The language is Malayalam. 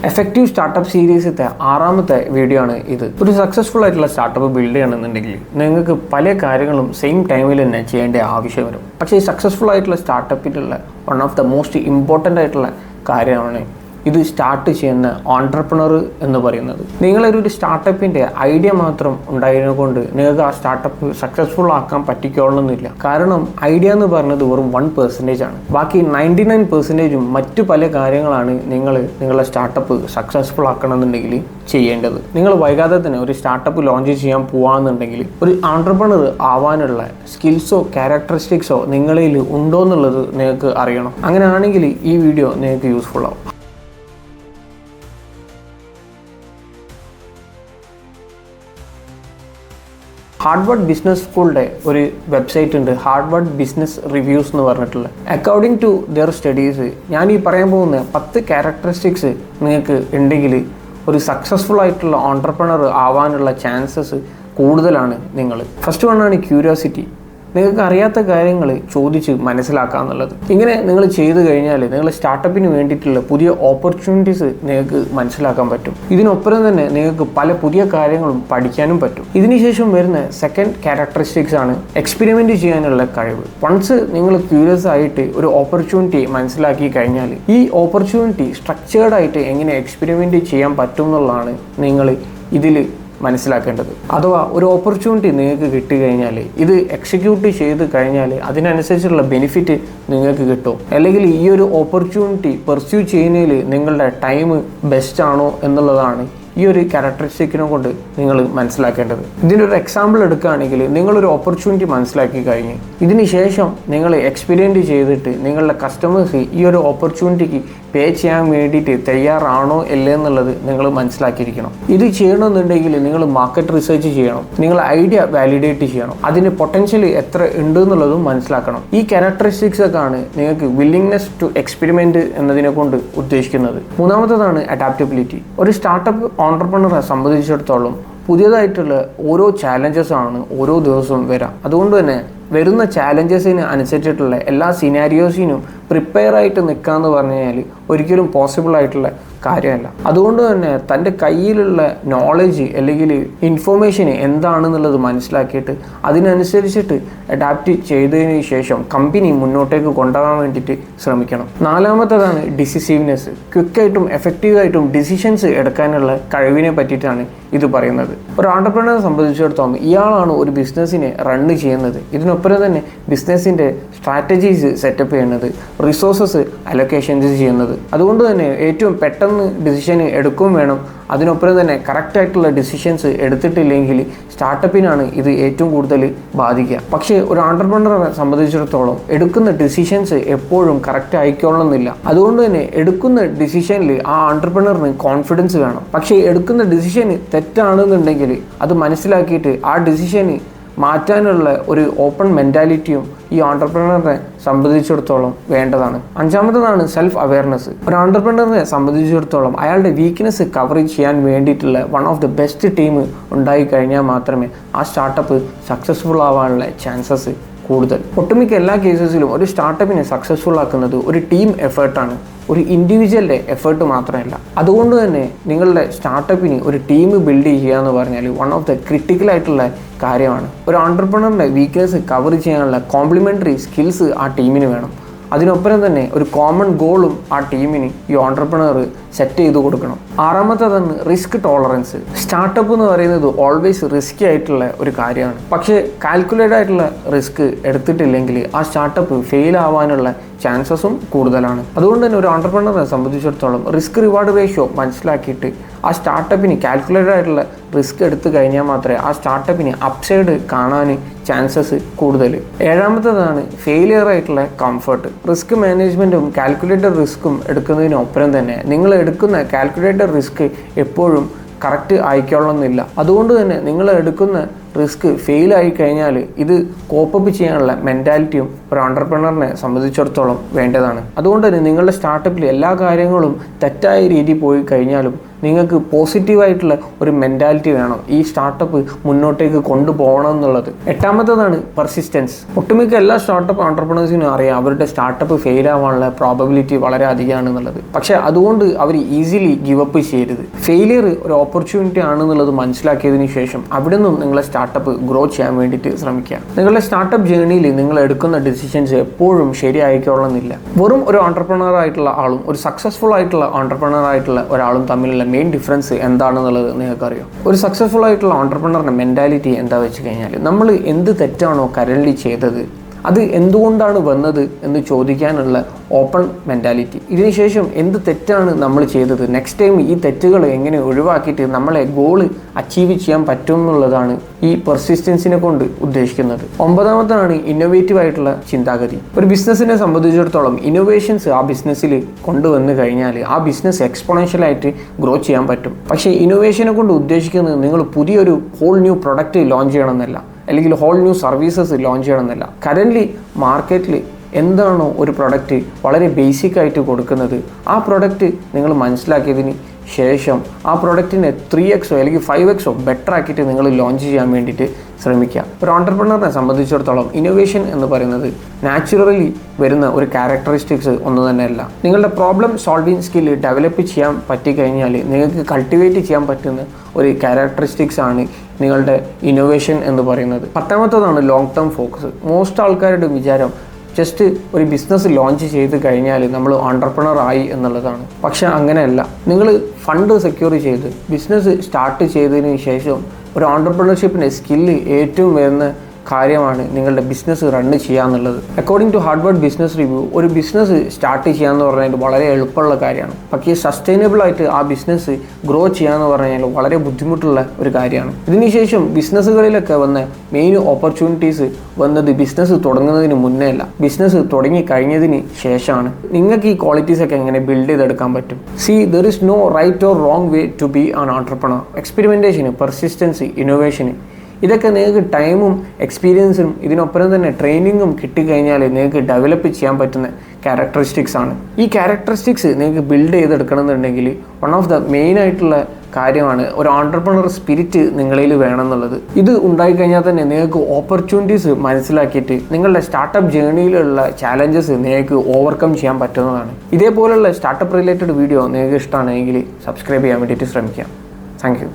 എഫക്റ്റീവ് സ്റ്റാർട്ടപ്പ് സീരീസിലത്തെ 6ാമത്തെ വീഡിയോ ആണ് ഇത്. ഒരു സക്സസ്ഫുൾ ആയിട്ടുള്ള സ്റ്റാർട്ടപ്പ് ബിൽഡ് ചെയ്യണമെന്നുണ്ടെങ്കിൽ നിങ്ങൾക്ക് പല കാര്യങ്ങളും സെയിം ടൈമിൽ തന്നെ ചെയ്യേണ്ട ആവശ്യം വരും. പക്ഷേ ഈ സക്സസ്ഫുൾ ആയിട്ടുള്ള സ്റ്റാർട്ടപ്പിലുള്ള one of the most important ആയിട്ടുള്ള കാര്യമാണ് ഇത് സ്റ്റാർട്ട് ചെയ്യുന്ന ഓൺട്രപ്രണർ എന്ന് പറയുന്നത്. നിങ്ങളൊരു സ്റ്റാർട്ടപ്പിൻ്റെ ഐഡിയ മാത്രം ഉണ്ടായതുകൊണ്ട് നിങ്ങൾക്ക് ആ സ്റ്റാർട്ടപ്പ് സക്സസ്ഫുൾ ആക്കാൻ പറ്റിക്കോളണമെന്നില്ല. കാരണം ഐഡിയ എന്ന് പറയുന്നത് വെറും 1% ആണ്. ബാക്കി 99% മറ്റു പല കാര്യങ്ങളാണ് നിങ്ങളുടെ സ്റ്റാർട്ടപ്പ് സക്സസ്ഫുൾ ആക്കണമെന്നുണ്ടെങ്കിൽ ചെയ്യേണ്ടത്. നിങ്ങൾ വൈകാതെ തന്നെ ഒരു സ്റ്റാർട്ടപ്പ് ലോഞ്ച് ചെയ്യാൻ പോവാന്നുണ്ടെങ്കിൽ ഒരു ഓൺട്രപ്രണർ ആവാനുള്ള സ്കിൽസോ ക്യാരക്ടറിസ്റ്റിക്സോ നിങ്ങളിൽ ഉണ്ടോ എന്നുള്ളത് നിങ്ങൾക്ക് അറിയണം. അങ്ങനെയാണെങ്കിൽ ഈ വീഡിയോ നിങ്ങൾക്ക് യൂസ്ഫുൾ ആവും. ഹാർഡ്വേർഡ് ബിസിനസ് സ്കൂളിൻ്റെ ഒരു വെബ്സൈറ്റ് ഉണ്ട്, ഹാർഡ്വേർഡ് ബിസിനസ് റിവ്യൂസ് എന്ന് പറഞ്ഞിട്ടുള്ള. അക്കോർഡിംഗ് ടു ദെയർ സ്റ്റഡീസ് ഞാൻ ഈ പറയാൻ പോകുന്ന 10 ക്യാരക്ടറിസ്റ്റിക്സ് നിങ്ങൾക്ക് ഉണ്ടെങ്കിൽ ഒരു സക്സസ്ഫുൾ ആയിട്ടുള്ള ഓൺട്രപ്രണർ ആവാനുള്ള ചാൻസസ് കൂടുതലാണ്. ഫസ്റ്റ് വണ്ണാണ് ക്യൂരിയോസിറ്റി. നിങ്ങൾക്ക് അറിയാത്ത കാര്യങ്ങൾ ചോദിച്ച് മനസ്സിലാക്കുക എന്നുള്ളത്. ഇങ്ങനെ നിങ്ങൾ ചെയ്തു കഴിഞ്ഞാൽ നിങ്ങളുടെ സ്റ്റാർട്ടപ്പിന് വേണ്ടിയിട്ടുള്ള പുതിയ ഓപ്പർച്യൂണിറ്റീസ് നിങ്ങൾക്ക് മനസ്സിലാക്കാൻ പറ്റും. ഇതിനൊപ്പം തന്നെ നിങ്ങൾക്ക് പല പുതിയ കാര്യങ്ങളും പഠിക്കാനും പറ്റും. ഇതിനുശേഷം വരുന്ന സെക്കൻഡ് ക്യാരക്ടറിസ്റ്റിക്സ് ആണ് എക്സ്പെരിമെൻ്റ് ചെയ്യാനുള്ള കഴിവ്. വൺസ് നിങ്ങൾ ക്യൂരിയസ് ആയിട്ട് ഒരു ഓപ്പർച്യൂണിറ്റി മനസ്സിലാക്കി കഴിഞ്ഞാൽ ഈ ഓപ്പർച്യൂണിറ്റി സ്ട്രക്ചേർഡ് ആയിട്ട് എങ്ങനെ എക്സ്പെരിമെൻ്റ് ചെയ്യാൻ പറ്റും എന്നുള്ളതാണ് നിങ്ങൾ ഇതിൽ മനസ്സിലാക്കേണ്ടത്. അഥവാ ഒരു ഓപ്പർച്യൂണിറ്റി നിങ്ങൾക്ക് കിട്ടിക്കഴിഞ്ഞാൽ ഇത് എക്സിക്യൂട്ട് ചെയ്ത് കഴിഞ്ഞാൽ അതിനനുസരിച്ചുള്ള ബെനിഫിറ്റ് നിങ്ങൾക്ക് കിട്ടും. അല്ലെങ്കിൽ ഈ ഒരു ഓപ്പർച്യൂണിറ്റി പെർസ്യൂ ചെയ്യുന്നതിൽ നിങ്ങളുടെ ടൈം ബെസ്റ്റ് ആണോ എന്നുള്ളതാണ് ഈ ഒരു ക്യാരക്ടറിസ്റ്റിക്കിനെ കൊണ്ട് നിങ്ങൾ മനസ്സിലാക്കേണ്ടത്. ഇതിനൊരു എക്സാമ്പിൾ എടുക്കുകയാണെങ്കിൽ നിങ്ങളൊരു ഓപ്പർച്യൂണിറ്റി മനസ്സിലാക്കി കഴിഞ്ഞ് ഇതിന് ശേഷം നിങ്ങൾ എക്സ്പീരിയൻസ് ചെയ്തിട്ട് നിങ്ങളുടെ കസ്റ്റമേഴ്സ് ഈ ഒരു ഓപ്പർച്യൂണിറ്റിക്ക് പേ ചെയ്യാൻ വേണ്ടിയിട്ട് തയ്യാറാണോ അല്ലേ എന്നുള്ളത് നിങ്ങൾ മനസ്സിലാക്കിയിരിക്കണം. ഇത് ചെയ്യണമെന്നുണ്ടെങ്കിൽ നിങ്ങൾ മാർക്കറ്റ് റിസർച്ച് ചെയ്യണം, നിങ്ങൾ ഐഡിയ വാലിഡേറ്റ് ചെയ്യണം, അതിന് പൊട്ടൻഷ്യൽ എത്ര ഉണ്ട് എന്നുള്ളതും മനസ്സിലാക്കണം. ഈ ക്യാരക്ടറിസ്റ്റിക്സ് ഒക്കെ ആണ് നിങ്ങൾക്ക് വില്ലിങ്നെസ് ടു എക്സ്പെരിമെൻറ്റ് എന്നതിനെ കൊണ്ട് ഉദ്ദേശിക്കുന്നത്. മൂന്നാമത്തേതാണ് അഡാപ്റ്റബിലിറ്റി. ഒരു സ്റ്റാർട്ടപ്പ് ഓൺട്രപ്രണറെ സംബന്ധിച്ചിടത്തോളം പുതിയതായിട്ടുള്ള ഓരോ ചാലഞ്ചസ് ആണ് ഓരോ ദിവസവും വരാം. അതുകൊണ്ട് തന്നെ വരുന്ന ചാലഞ്ചസിന് അനുസരിച്ചിട്ടുള്ള എല്ലാ സിനാരിയോസിനും പ്രിപ്പയർ ആയിട്ട് നിൽക്കുക എന്ന് പറഞ്ഞു കഴിഞ്ഞാൽ ഒരിക്കലും പോസിബിൾ ആയിട്ടുള്ള കാര്യമല്ല. അതുകൊണ്ട് തന്നെ തൻ്റെ കയ്യിലുള്ള നോളജ് അല്ലെങ്കിൽ ഇൻഫോർമേഷൻ എന്താണെന്നുള്ളത് മനസ്സിലാക്കിയിട്ട് അതിനനുസരിച്ചിട്ട് അഡാപ്റ്റ് ചെയ്തതിന് ശേഷം കമ്പനി മുന്നോട്ടേക്ക് കൊണ്ടുപോകാൻ വേണ്ടിയിട്ട് ശ്രമിക്കണം. നാലാമത്തേതാണ് ഡിസിസീവ്നെസ്. ക്വിക്കായിട്ടും എഫക്റ്റീവായിട്ടും ഡിസിഷൻസ് എടുക്കാനുള്ള കഴിവിനെ പറ്റിയിട്ടാണ് ഇത് പറയുന്നത്. ഒരു ഓൺട്രപ്രണറെ സംബന്ധിച്ചിടത്തോളം ഇയാളാണ് ഒരു ബിസിനസ്സിനെ റണ്ണ് ചെയ്യുന്നത്. ഇതിനൊപ്പം തന്നെ ബിസിനസ്സിൻ്റെ സ്ട്രാറ്റജീസ് സെറ്റപ്പ് ചെയ്യുന്നത്, റിസോഴ്സസ് അലൊക്കേഷൻസ് ചെയ്യുന്നത്. അതുകൊണ്ട് തന്നെ ഏറ്റവും പെട്ടെന്ന് ഡിസിഷൻ എടുക്കുകയും വേണം. അതിനൊപ്പം തന്നെ കറക്റ്റായിട്ടുള്ള ഡിസിഷൻസ് എടുത്തിട്ടില്ലെങ്കിൽ സ്റ്റാർട്ടപ്പിനാണ് ഇത് ഏറ്റവും കൂടുതൽ ബാധിക്കുക. പക്ഷേ ഒരു ഓൺട്രപ്രണറെ സംബന്ധിച്ചിടത്തോളം എടുക്കുന്ന ഡിസിഷൻസ് എപ്പോഴും കറക്റ്റ് ആയിക്കോളണമെന്നില്ല. അതുകൊണ്ട് തന്നെ എടുക്കുന്ന ഡിസിഷനിൽ ആ ഓൺട്രപ്രണറിന് കോൺഫിഡൻസ് വേണം. പക്ഷേ എടുക്കുന്ന ഡിസിഷൻ തെറ്റാണെന്നുണ്ടെങ്കിൽ അത് മനസ്സിലാക്കിയിട്ട് ആ ഡിസിഷന് മാറ്റാനുള്ള ഒരു ഓപ്പൺ മെൻറ്റാലിറ്റിയും ഈ ഓൺട്രപ്രണറിനെ സംബന്ധിച്ചിടത്തോളം വേണ്ടതാണ്. അഞ്ചാമത്തേതാണ് സെൽഫ് അവെയർനെസ്. ഒരു ഓൺട്രപ്രണറിനെ സംബന്ധിച്ചിടത്തോളം അയാളുടെ വീക്ക്നെസ് കവർ ചെയ്യാൻ വേണ്ടിയിട്ടുള്ള one of the best team ഉണ്ടായിക്കഴിഞ്ഞാൽ മാത്രമേ ആ സ്റ്റാർട്ടപ്പ് സക്സസ്ഫുൾ ആവാനുള്ള ചാൻസസ് കൂടുതൽ. ഒട്ടുമിക്ക എല്ലാ കേസസിലും ഒരു സ്റ്റാർട്ടപ്പിനെ സക്സസ്ഫുൾ ആക്കുന്നത് ഒരു ടീം എഫേർട്ടാണ്, ഒരു ഇൻഡിവിജ്വലിൻ്റെ എഫേർട്ട് മാത്രമല്ല. അതുകൊണ്ട് തന്നെ നിങ്ങളുടെ സ്റ്റാർട്ടപ്പിന് ഒരു ടീം ബിൽഡ് ചെയ്യുക എന്ന് പറഞ്ഞാൽ വൺ ഓഫ് ദ ക്രിട്ടിക്കൽ ആയിട്ടുള്ള കാര്യമാണ്. ഒരു ഓൺട്രപ്രണറിൻ്റെ വീക്ക്നെസ് കവർ ചെയ്യാനുള്ള കോംപ്ലിമെൻ്ററി സ്കിൽസ് ആ ടീമിന് വേണം. അതിനൊപ്പം തന്നെ ഒരു കോമൺ ഗോളും ആ ടീമിന് ഈ ഓൺട്രപ്രണർ സെറ്റ് ചെയ്ത് കൊടുക്കണം. ആറാമത്തേതാണ് റിസ്ക് ടോളറൻസ്. സ്റ്റാർട്ടപ്പ് എന്ന് പറയുന്നത് ഓൾവേസ് റിസ്കി ആയിട്ടുള്ള ഒരു കാര്യമാണ്. പക്ഷേ കാൽക്കുലേറ്റ് ആയിട്ടുള്ള റിസ്ക് എടുത്തിട്ടില്ലെങ്കിൽ ആ സ്റ്റാർട്ടപ്പ് ഫെയിൽ ആവാനുള്ള ചാൻസസും കൂടുതലാണ്. അതുകൊണ്ട് തന്നെ ഒരു ഓൺട്രപ്രണറെ സംബന്ധിച്ചിടത്തോളം റിസ്ക് റിവാർഡ് റേഷ്യോ മനസ്സിലാക്കിയിട്ട് ആ സ്റ്റാർട്ടപ്പിന് കാൽക്കുലേറ്റഡ് ആയിട്ടുള്ള റിസ്ക് എടുത്തു കഴിഞ്ഞാൽ മാത്രമേ ആ സ്റ്റാർട്ടപ്പിന് അപ്സൈഡ് കാണാൻ ചാൻസസ് കൂടുതൽ. ഏഴാമത്തേതാണ് ഫെയിലിയർ ആയിട്ടുള്ള കംഫർട്ട്. റിസ്ക് മാനേജ്മെൻറ്റും കാൽക്കുലേറ്റഡ് റിസ്ക്കും എടുക്കുന്നതിനൊപ്പം തന്നെ നിങ്ങൾ എടുക്കുന്ന കാൽക്കുലേറ്റഡ് റിസ്ക് എപ്പോഴും കറക്റ്റ് ആയിക്കൊള്ളണമെന്നില്ല. അതുകൊണ്ട് തന്നെ നിങ്ങൾ എടുക്കുന്ന റിസ്ക് ഫെയിൽ ആയി കഴിഞ്ഞാൽ ഇത് കോപ്പപ്പ് ചെയ്യാനുള്ള മെൻറ്റാലിറ്റിയും ഒരു ഓൺടർപ്രണറിനെ സംബന്ധിച്ചിടത്തോളം വേണ്ടതാണ്. അതുകൊണ്ട് തന്നെ നിങ്ങളുടെ സ്റ്റാർട്ടപ്പിൽ എല്ലാ കാര്യങ്ങളും തെറ്റായ രീതിയിൽ പോയി കഴിഞ്ഞാലും നിങ്ങൾക്ക് പോസിറ്റീവായിട്ടുള്ള ഒരു മെൻറ്റാലിറ്റി വേണം ഈ സ്റ്റാർട്ടപ്പ് മുന്നോട്ടേക്ക് കൊണ്ടുപോകണം എന്നുള്ളത്. എട്ടാമത്തേതാണ് പെർസിസ്റ്റൻസ്. ഒട്ടുമിക്ക എല്ലാ സ്റ്റാർട്ടപ്പ് ഓൺടർപ്രണേഴ്സിനും അറിയാം അവരുടെ സ്റ്റാർട്ടപ്പ് ഫെയിൽ ആവാനുള്ള പ്രോബബിലിറ്റി വളരെ അധികമാണെന്നുള്ളത്. പക്ഷേ അതുകൊണ്ട് അവർ ഈസിലി ഗിവ് അപ്പ് ചെയ്യരുത്. ഫെയിലിയർ ഒരു ഓപ്പർച്യൂണിറ്റി ആണെന്നുള്ളത് മനസ്സിലാക്കിയതിന് ശേഷം അവിടെ നിന്നും നിങ്ങളെ സ്റ്റാർട്ടപ്പ് ഗ്രോ ചെയ്യാൻ വേണ്ടിയിട്ട് ശ്രമിക്കുക. നിങ്ങളുടെ സ്റ്റാർട്ടപ്പ് ജേർണിയിൽ നിങ്ങൾ എടുക്കുന്ന ഡിസിഷൻസ് എപ്പോഴും ശരിയായിക്കൊള്ളുന്നില്ല. വെറും ഒരു ഓൺടർപ്രണർ ആയിട്ടുള്ള ആളും ഒരു സക്സസ്ഫുൾ ആയിട്ടുള്ള ഓൺടർപ്രണർ ആയിട്ടുള്ള ഒരാളും തമ്മിലുള്ള മെയിൻ ഡിഫറൻസ് എന്താണെന്നുള്ളത് നിങ്ങൾക്കറിയാം. ഒരു സക്സസ്ഫുൾ ആയിട്ടുള്ള ഓൺടർപ്രണറിന്റെ മെന്റാലിറ്റി എന്താ വെച്ച് കഴിഞ്ഞാൽ നമ്മൾ എന്ത് തെറ്റാണോ കറൻറ്റ്ലി ചെയ്തത് അത് എന്തുകൊണ്ടാണ് വന്നത് എന്ന് ചോദിക്കാനുള്ള ഓപ്പൺ മെൻറ്റാലിറ്റി. ഇതിനുശേഷം എന്ത് തെറ്റാണ് നമ്മൾ ചെയ്തത്, നെക്സ്റ്റ് ടൈം ഈ തെറ്റുകൾ എങ്ങനെ ഒഴിവാക്കിയിട്ട് നമ്മളെ ഗോൾ അച്ചീവ് ചെയ്യാൻ പറ്റും എന്നുള്ളതാണ് ഈ പെർസിസ്റ്റൻസിനെ കൊണ്ട് ഉദ്ദേശിക്കുന്നത്. ഒമ്പതാമതാണ് ഇന്നോവേറ്റീവ് ആയിട്ടുള്ള ചിന്താഗതി. ഒരു ബിസിനസ്സിനെ സംബന്ധിച്ചിടത്തോളം ഇന്നോവേഷൻസ് ആ ബിസിനസ്സിൽ കൊണ്ടുവന്നു കഴിഞ്ഞാൽ ആ ബിസിനസ് എക്സ്പോണൻഷ്യലായിട്ട് ഗ്രോ ചെയ്യാൻ പറ്റും. പക്ഷേ ഇന്നോവേഷനെ കൊണ്ട് ഉദ്ദേശിക്കുന്നത് നിങ്ങൾ പുതിയൊരു ഹോൾ ന്യൂ പ്രൊഡക്റ്റ് ലോഞ്ച് ചെയ്യണമെന്നല്ല, അല്ലെങ്കിൽ ഹോൾ ന്യൂ സർവീസസ് ലോഞ്ച് ചെയ്യണമെന്നല്ല. കറൻ്റ്ലി മാർക്കറ്റിൽ എന്താണോ ഒരു പ്രൊഡക്റ്റ് വളരെ ബേസിക് ആയിട്ട് കൊടുക്കുന്നത് ആ പ്രൊഡക്റ്റ് നിങ്ങൾ മനസ്സിലാക്കിയതിന് ശേഷം ആ പ്രൊഡക്റ്റിനെ 3x അല്ലെങ്കിൽ 5x ബെറ്റർ ആക്കിയിട്ട് നിങ്ങൾ ലോഞ്ച് ചെയ്യാൻ വേണ്ടിയിട്ട് ശ്രമിക്കുക. ഒരു ഓൺടർപ്രണറിനെ സംബന്ധിച്ചിടത്തോളം ഇന്നോവേഷൻ എന്ന് പറയുന്നത് നാച്ചുറലി വരുന്ന ഒരു ക്യാരക്ടറിസ്റ്റിക്സ് ഒന്നും തന്നെയല്ല. നിങ്ങളുടെ പ്രോബ്ലം സോൾവിങ് സ്കില്ല് ഡെവലപ്പ് ചെയ്യാൻ പറ്റിക്കഴിഞ്ഞാൽ നിങ്ങൾക്ക് കൾട്ടിവേറ്റ് ചെയ്യാൻ പറ്റുന്ന ഒരു ക്യാരക്ടറിസ്റ്റിക്സ് ആണ് നിങ്ങളുടെ ഇന്നോവേഷൻ എന്ന് പറയുന്നത്. പത്താമത്തതാണ് ലോങ് ടേം ഫോക്കസ്. മോസ്റ്റ് ആൾക്കാരുടെ വിചാരം ജസ്റ്റ് ഒരു ബിസിനസ് ലോഞ്ച് ചെയ്ത് കഴിഞ്ഞാൽ നമ്മൾ ഓൺടർപ്രണർ ആയി എന്നുള്ളതാണ്. പക്ഷെ അങ്ങനെയല്ല. നിങ്ങൾ ഫണ്ട് സെക്യൂർ ചെയ്ത് ബിസിനസ് സ്റ്റാർട്ട് ചെയ്തതിന് ശേഷം ഒരു ഓൺടർപ്രണർഷിപ്പിൻ്റെ സ്കില്ല് ഏറ്റവും വരുന്ന കാര്യമാണ് നിങ്ങളുടെ ബിസിനസ് റണ്ണ് ചെയ്യുക എന്നുള്ളത്. According to Harvard business review ഒരു ബിസിനസ് സ്റ്റാർട്ട് ചെയ്യാന്ന് പറഞ്ഞാൽ വളരെ എളുപ്പമുള്ള കാര്യമാണ്. പക്ഷേ സസ്റ്റൈനബിൾ ആയിട്ട് ആ ബിസിനസ് ഗ്രോ ചെയ്യാന്ന് പറഞ്ഞാൽ വളരെ ബുദ്ധിമുട്ടുള്ള ഒരു കാര്യമാണ്. ഇതിനുശേഷം ബിസിനസ്സുകളിലൊക്കെ വന്ന മെയിൻ ഓപ്പർച്യൂണിറ്റീസ് വന്നത് ബിസിനസ് തുടങ്ങുന്നതിന് മുന്നേ അല്ല, ബിസിനസ് തുടങ്ങി കഴിഞ്ഞതിന് ശേഷമാണ്. നിങ്ങൾക്ക് ഈ ക്വാളിറ്റീസ് ഒക്കെ എങ്ങനെ ബിൽഡ് ചെയ്തെടുക്കാൻ പറ്റും? There is no right or wrong way to be an entrepreneur. Experimentation, persistency, innovation ഇതൊക്കെ നിങ്ങൾക്ക് ടൈമും എക്സ്പീരിയൻസും ഇതിനൊപ്പം തന്നെ ട്രെയിനിങ്ങും കിട്ടിക്കഴിഞ്ഞാൽ നിങ്ങൾക്ക് ഡെവലപ്പ് ചെയ്യാൻ പറ്റുന്ന ക്യാരക്ടറിസ്റ്റിക്സ് ആണ്. ഈ ക്യാരക്ടറിസ്റ്റിക്സ് നിങ്ങൾക്ക് ബിൽഡ് ചെയ്തെടുക്കണം എന്നുണ്ടെങ്കിൽ വൺ ഓഫ് ദ മെയിൻ ആയിട്ടുള്ള കാര്യമാണ് ഒരു ഓൺടർപ്രണർ സ്പിരിറ്റ് നിങ്ങളിൽ വേണമെന്നുള്ളത്. ഇത് ഉണ്ടായിക്കഴിഞ്ഞാൽ തന്നെ നിങ്ങൾക്ക് ഓപ്പർച്യൂണിറ്റീസ് മനസ്സിലാക്കിയിട്ട് നിങ്ങളുടെ സ്റ്റാർട്ടപ്പ് ജേർണിയിലുള്ള ചാലഞ്ചസ് നിങ്ങൾക്ക് ഓവർകം ചെയ്യാൻ പറ്റുന്നതാണ്. ഇതേപോലുള്ള സ്റ്റാർട്ടപ്പ് റിലേറ്റഡ് വീഡിയോ നിങ്ങൾക്ക് ഇഷ്ടമാണെങ്കിൽ സബ്സ്ക്രൈബ് ചെയ്യാൻ വേണ്ടിയിട്ട് ശ്രമിക്കാം. Thank you.